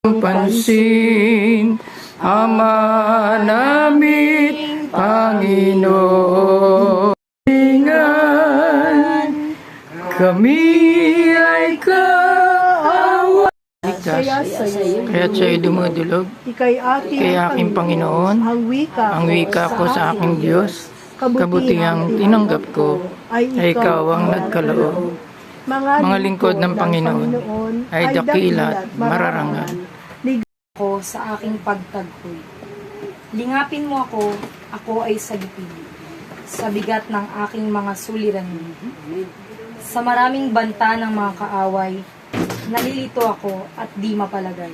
pansin, Ama namin, Panginoon. Ingan, kami ay kaawa. Kaya't siya'y dumudulog, kay aking Panginoon, ang wika ko sa aking Diyos, kabutihang tinanggap ko, ay ikaw ang nagkaloob. Mga lingkod ng Panginoon ay dakila at mararangal. Ako sa aking pagtagpoy. Lingapin mo ako ay sagipin, sa bigat ng aking mga suliranin. Sa maraming banta ng mga kaaway, nalilito ako at di mapalagay.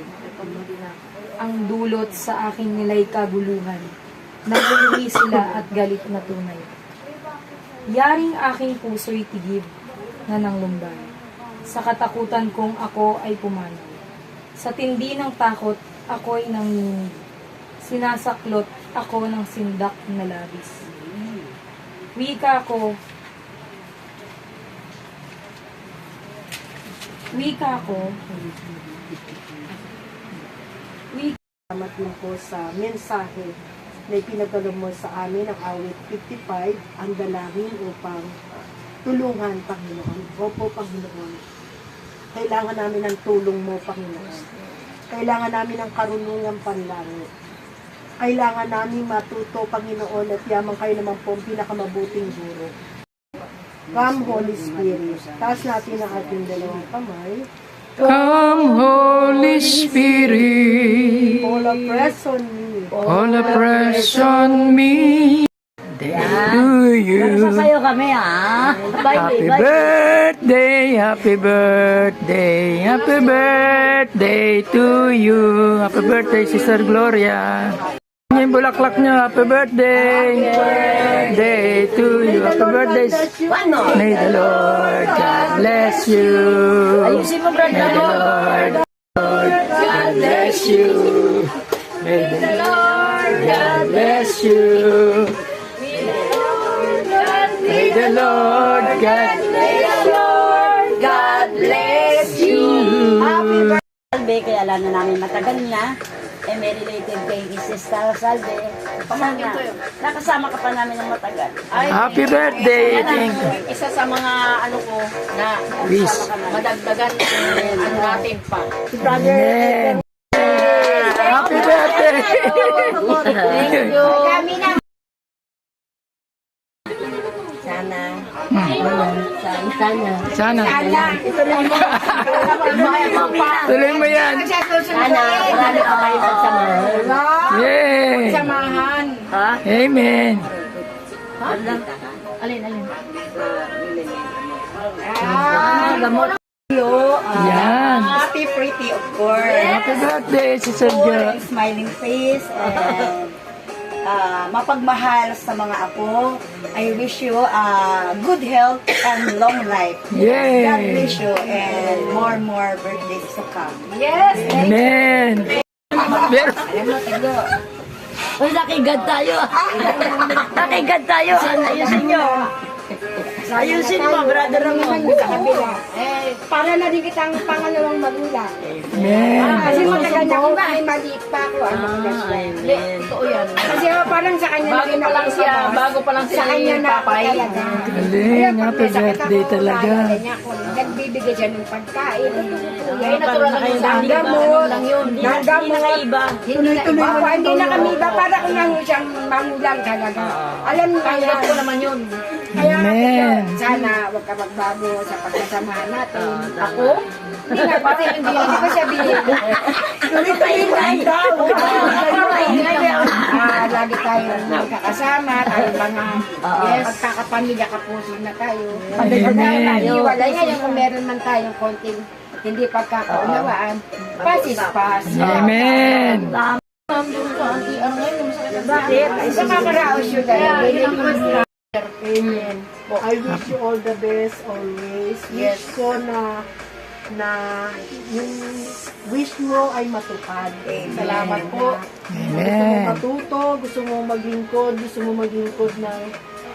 Ang dulot sa aking nilay kaguluhan, naguluhi sila at galit na tunay. Yaring aking puso'y tigib na nanglumbay. Sa katakutan kong ako ay pumanaw. Sa tindi ng takot, ako'y nanginginig. Sinasaklot ako ng sindak na labis. Wika ko. Salamat din po sa mensahe na ipinagdalo mo sa amin ang awit 55, ang dalangin upang tulungan, Panginoon. Opo, Panginoon. Kailangan namin ng tulong mo, Panginoon. Kailangan namin ng karunungan panlangit. Kailangan namin matuto, Panginoon, at yamang kayo naman po ang pinakamabuting guro. Come, Holy Spirit. Taas natin ang ating dalawang kamay. Come, Holy Spirit, All afresh on me. all afresh on me. To you. Sasayo kami, ha? Happy birthday, happy birthday, happy birthday to you. Happy birthday, Sister Gloria. Yung bulaklak niya, happy birthday. Day to you. Happy birthday. May the Lord God bless you. Ayusin mo, May brother. the Lord God bless you. May the Lord God bless you. May the Lord God bless you. Happy birthday, Salve. Kaya alam na namin matagal na. Eh, may related kay Sister Salve. Pamangkin ko yun. Nakasama ka pa namin ng matagal. Happy birthday. Thank you. Isa sa mga ano ko na Wish. madagdagan ano natin pa. Amen. Happy birthday. Thank you. Sana. Ito lang mo. Tuloy mo yan. Sana, marami pa kayo pagsamahan. Yay. Samahan. Ha? Amen. Alin? Gamot. Yan. Happy pretty, of course. Happy birthday, Sister Jo. Smiling face and mapagmahal sa mga apo. I wish you good health and long life. Yay. God bless you and more birthdays to come. Amen. Pero, Uy, nakigad tayo. Nakigad tayo. Ayusin nyo. Ayusin mo, brother Ramon. Para na din kitang pangalawang magulang. amen. Kasi matagal na ako ay maliit pa ako. Totoo yan. Kasi parang sa kanya Bago pa lang siya, bago pa lang sa kanya na ako Papay. talaga. Galing. Happy birthday talaga. Nagbibigay siya ng pagkain. Ay, natural lang yung Ng dami. gamot. lang yun. Ng gamot. Iba. Tuloy-tuloy mo. Hindi na kami iba. Para kung ano siyang magulang talaga. Alam mo Tanggap yan. ko naman yun. Kaya Amen. sana huwag ka magbago sa pagkasamahan natin. Ako? Hindi nga, pati hindi ko sabihin. Tuloy-tuloy mo ang daw. Lagi tayong magkakasama, tayong mga pagkakapamilya, kapuso na tayo. Amen. Iwalay ngayon kung meron man tayong konting hindi pagkakaunawaan, pasis-pas. Amen. Bakit? Sa kakaraos yun dahil. Amen. I wish you all the best always. Wish ko na yung wish mo ay matupad. Salamat po. Gusto mo Amen. matuto, gusto mo maglingkod ng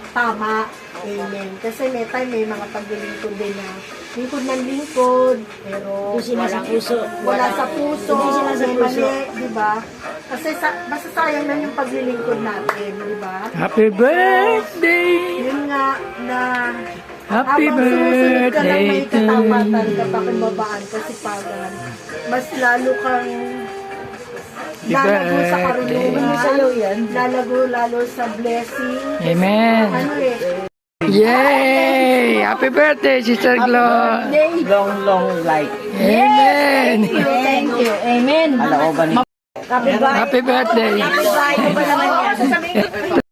tama. Amen. Kasi may time may mga paglilingkod din na lingkod ng lingkod, pero Hindi sila sa puso. wala sa puso. Hindi sila sa mali, di ba? Kasi basta sayang na yung paglilingkod natin, di ba? Happy birthday! Yun nga na Happy habang sumusunod ka ng birthday may to katapatan, you. kapakimbabaan, kasipagan, mas lalo kang Happy lalago sa birthday. karunungan, lalago lalo sa blessing. Amen. Ano eh, Yay! Happy birthday, Sister Glo! Long life. Amen! Thank you. Amen. Alaoban ni Happy birthday! Bahay ko ba naman yan?